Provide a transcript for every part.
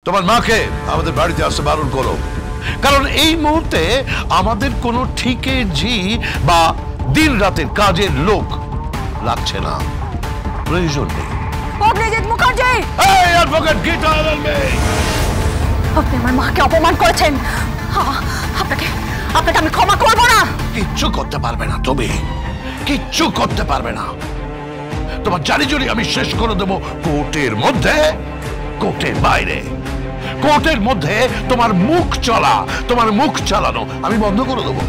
তোমার মাকে আমাদের বাড়িতে আসতে বারণ করো, কারণ এই মুহূর্তে আমাদের কোনো ঠিকে জি বা দিন রাতের কাজের লোক লাগছে না, প্রয়োজন নেই। অগ্নিজিৎ মুখার্জি, এই অ্যাডভোকেট গীতা এলএলবি, আপনি আমার মাকে অপমান করেছেন। আপনাকে আপনাকে আমি ক্ষমা করব না। কিচ্ছু করতে পারবে না, তুমি কিচ্ছু করতে পারবে না। তোমার জানি জুড়ি আমি শেষ করে দেবো কোর্টের মধ্যে, কোর্টের বাইরে। কোর্টের মধ্যে তোমার মুখ চলা, তোমার মুখ চালানো আমি বন্ধ করে দেবো,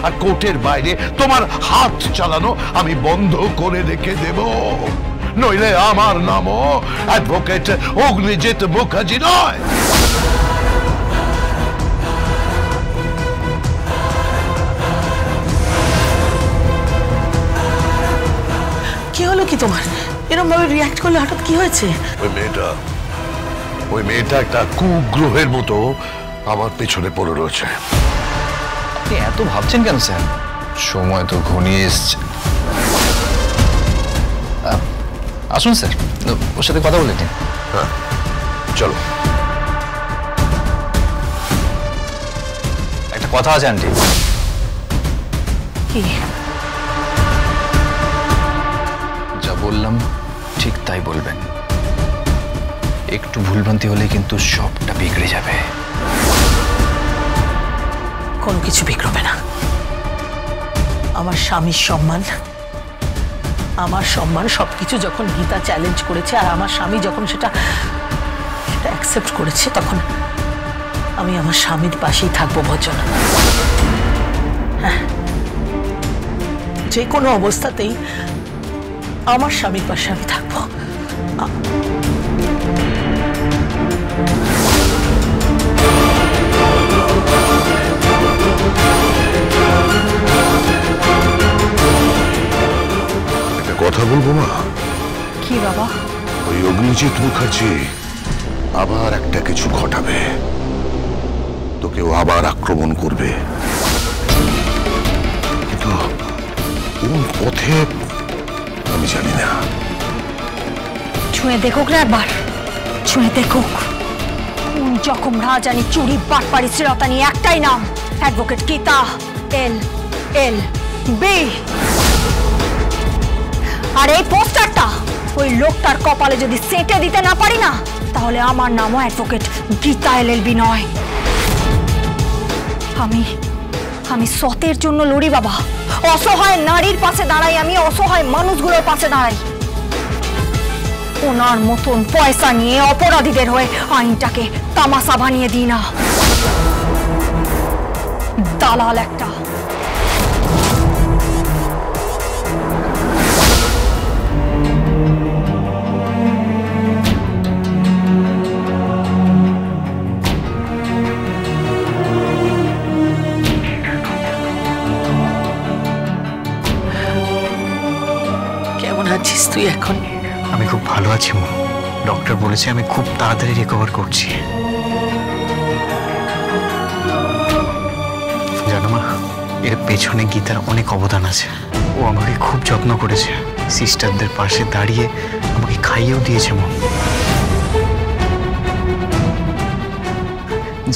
আর কোর্টের বাইরে তোমার হাত চালানো আমি বন্ধ করে রেখে দেব। নইলে আমার নামও অ্যাডভোকেট অগ্নিজিৎ মুখার্জি নয়। কি হলো কি তোমার? এরকম ভাবে রিঅ্যাক্ট করলে হঠাৎ কি হয়েছে? ওই মেয়েটা একটা কুগ্রহের মতো আমার পেছনে পড়ে রয়েছে। আপনি এত ভাবছেন কেন স্যার? সময় তো ঘনিয়ে এসছে। আসুন স্যার, ওর সাথে কথা বলে নিন। হ্যাঁ চলো। একটা কথা আছে আন্টি। কি? যা বললাম ঠিক তাই বলবেন। একটু ভুলভ্রান্তি হলে কিন্তু সবটা বিগড়ে যাবে। কোনো কিছু বিগড়বে না। আমার স্বামীর সম্মান, আমার সম্মান সবকিছু যখন গীতা চ্যালেঞ্জ করেছে আর আমার স্বামী যখন সেটা অ্যাকসেপ্ট করেছে, তখন আমি আমার স্বামীর পাশেই থাকবো ভজন। হ্যাঁ, যে কোনো অবস্থাতেই আমার স্বামীর পাশে আমি থাকবো। একটা কথা বলবো মা? কি বাবা? ওই অগ্নিজিৎ মুখার্জি আবার একটা কিছু ঘটাবে, তোকেও আবার আক্রমণ করবে, কিন্তু কোন পথে আমি জানি না। ছুঁয়ে দেখুক না একবার, ছুঁয়ে দেখুক। কোন জখম রাজানি চুরি বাটপাড়ি শ্রীলতা নিয়ে একটাই নাম, অ্যাডভোকেট গীতা এলএলবি। আর এই পোস্টারটা ওই লোকটার কপালে যদি সেঁটে দিতে না পারি না, তাহলে আমার নামও অ্যাডভোকেট গীতা এলএলবি নয়। আমি সতের জন্য লড়ি বাবা। অসহায় নারীর পাশে দাঁড়াই, আমি অসহায় মানুষগুলোর পাশে দাঁড়াই। ওনার মতন পয়সা নিয়ে অপরাধীদের হয়ে আইনটাকে তামাশা বানিয়ে দিই না। দালাল একটা। কেমন আছিস তুই এখন? আমি খুব ভালো আছি মা। ডক্টর বলেছে আমি খুব তাড়াতাড়ি রিকভার করছি। জানো মা, এর পেছনে গীতার অনেক অবদান আছে। ও আমাকে খুব যত্ন করেছে, সিস্টারদের পাশে দাঁড়িয়ে আমাকে খাইয়েও দিয়েছে মা।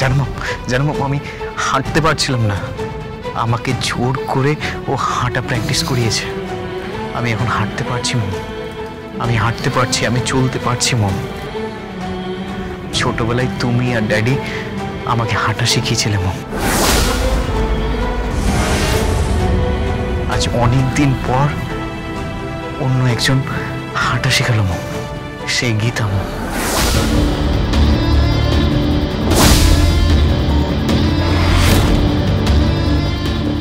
জানো মা, আমি হাঁটতে পারছিলাম না, আমাকে জোর করে ও হাঁটা প্র্যাকটিস করিয়েছে। আমি এখন হাঁটতে পারছি মম, আমি হাঁটতে পারছি, আমি চলতে পারছি মম। ছোটবেলায় তুমি আর ড্যাডি আমাকে হাঁটা শিখিয়েছিলে মম। আজ অনেক দিন পর অন্য একজন হাঁটা শেখালো মম, সেই গীতা মম।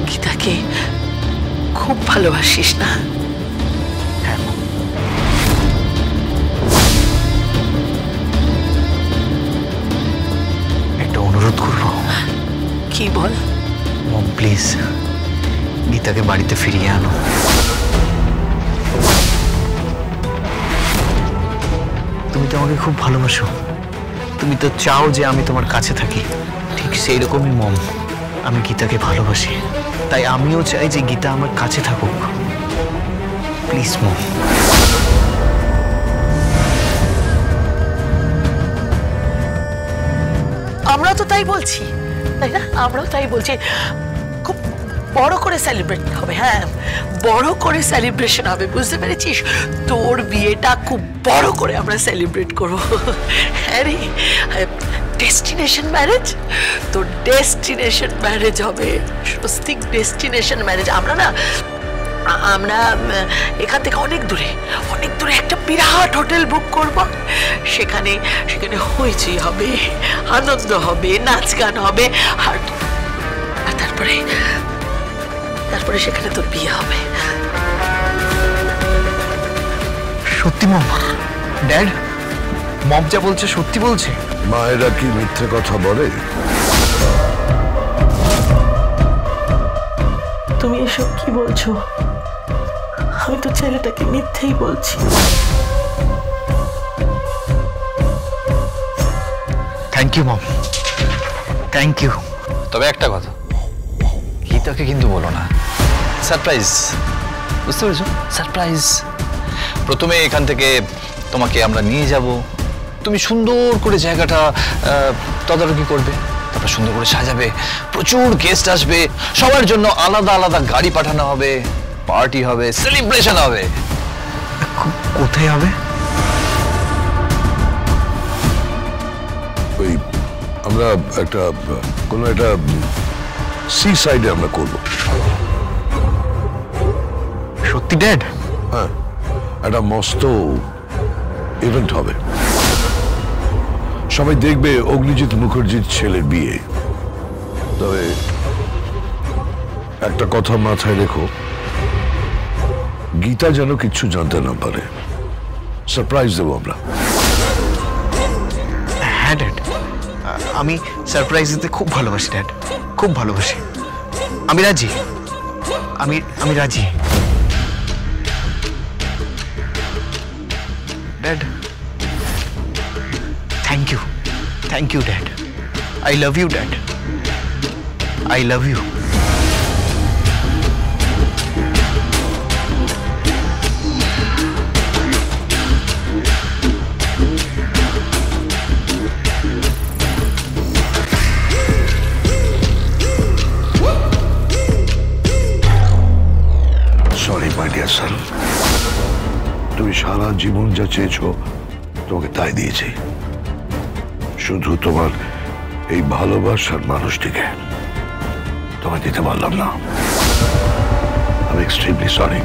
গীতাকে খুব ভালোবাসিস না? হ্যাঁ মম। একটা অনুরোধ করবো? কি বল? মম প্লিজ, গীতাকে বাড়িতে ফিরিয়ে আনো। তুমি তো আমাকে খুব ভালোবাসো, তুমি তো চাও যে আমি তোমার কাছে থাকি। ঠিক সেই রকমই মম, আমি গীতাকে ভালোবাসি, তাই আমিও চাই যে গীতা আমার কাছে থাকুক। প্লিজ মম। আমরা তো তাই বলছি, তাই না? আমরাও তাই বলছি, খুব বড় করে সেলিব্রেট হবে। হ্যাঁ, বড় করে সেলিব্রেশন হবে, বুঝতে পেরেছিস? তোর বিয়েটা খুব বড় করে আমরা সেলিব্রেট করবো। হ্যাঁ রে, ডেস্টিনেশন ম্যারেজ, তো ডেস্টিনেশন ম্যারেজ হবে, স্বস্তিক ডেস্টিনেশন ম্যারেজ। আমরা এখান থেকে অনেক দূরে একটা বিরাট হোটেল বুক করব, সেখানে হইচই হবে, আনন্দ হবে, নাচ গান হবে, আর তারপরে সেখানে তোর বিয়ে হবে। সত্যি মম? ড্যাড, মম যা বলছে সত্যি বলছে? মায়েরা কি মিথ্যে কথা বলে? তুমি এসব কি বলছো? আমি তো ছেলেটাকে মিথ্যেই বলছি। Thank you mom, thank you. তবে একটা কথা, গীতাকে কিন্তু বলো না। সারপ্রাইজ, বুঝতে পেরেছো? সারপ্রাইজ। প্রথমে এখান থেকে তোমাকে আমরা নিয়ে যাব, তুমি সুন্দর করে জায়গাটা তদারকি করবে, তারপর সুন্দর করে সাজাবে, প্রচুর গেস্ট আসবে, সবার জন্য আলাদা আলাদা গাড়ি পাঠানো হবে, পার্টি হবে, সেলিব্রেশন হবে। কোথায় হবে? ওই আমরা কোনো একটা সি সাইডে আমরা করব। সত্যি ড্যাড? হ্যাঁ, একটা মস্ত ইভেন্ট হবে, সবাই দেখবে অগ্নিজিৎ মুখার্জির ছেলের বিয়ে। তবে একটা কথা মাথায় রেখো, গীতা যেন কিচ্ছু জানতে না পারে। সারপ্রাইজ দেবো আমরা। হ্যাঁ ড্যাড, আমি সারপ্রাইজ দিতে খুব ভালোবাসি ড্যাড, খুব ভালোবাসি। আমি রাজি, আমি রাজি। Dad, thank you dad. I love you dad, I love you. Sorry my dear son, তুমি সারা জীবন যা চেয়েছো তোমাকে তাই দিয়েছি, শুধু তোমার এই ভালোবাসার মানুষটিকে তোমায় দিতে পারলাম না। আমি এক্সট্রিমলি সরি।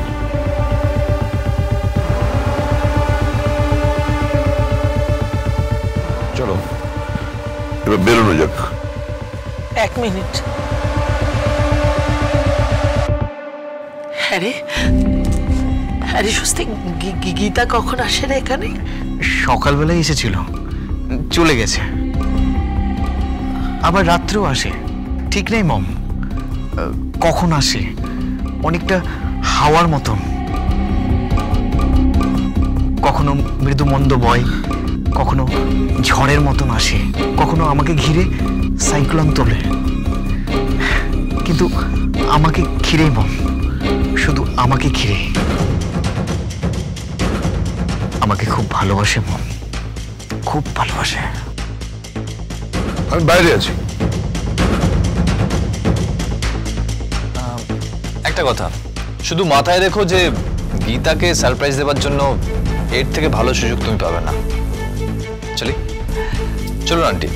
চলো এবার বেরোনো যাক। এক মিনিট। হ্যাঁ রে, স্বস্তিক, গীতা কখন আসে রে এখানে? সকালবেলায় এসেছিল, চলে গেছে। আবার রাত্রেও আসে, ঠিক নেই মম কখন আসে। অনেকটা হাওয়ার মতন, কখনো মৃদু মন্দ বয়, কখনো ঝড়ের মতন আসে, কখনো আমাকে ঘিরে সাইক্লোন তোলে। কিন্তু আমাকে ঘিরেই মম, শুধু আমাকে ঘিরে। আমাকে খুব ভালোবাসে মম, খুব ভালোবাসে। আমি বাইরে আছি। একটা কথা শুধু মাথায় রেখো যে গীতাকে সারপ্রাইজ দেওয়ার জন্য এর থেকে ভালো সুযোগ তুমি পাবে না। চলুন আন্টি।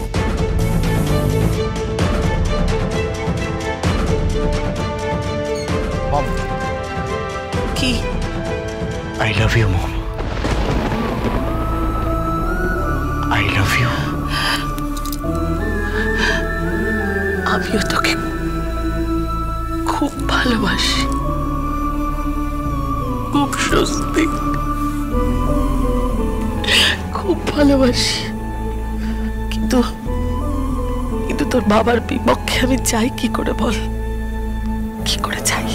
মম, কি? I love you mom, I love you. আমিও তোকে খুব ভালোবাসি, খুব স্বস্তি, খুব ভালোবাসি। কিন্তু তোর বাবার বিপক্ষে আমি চাই কি করে বল? কি করে চাই?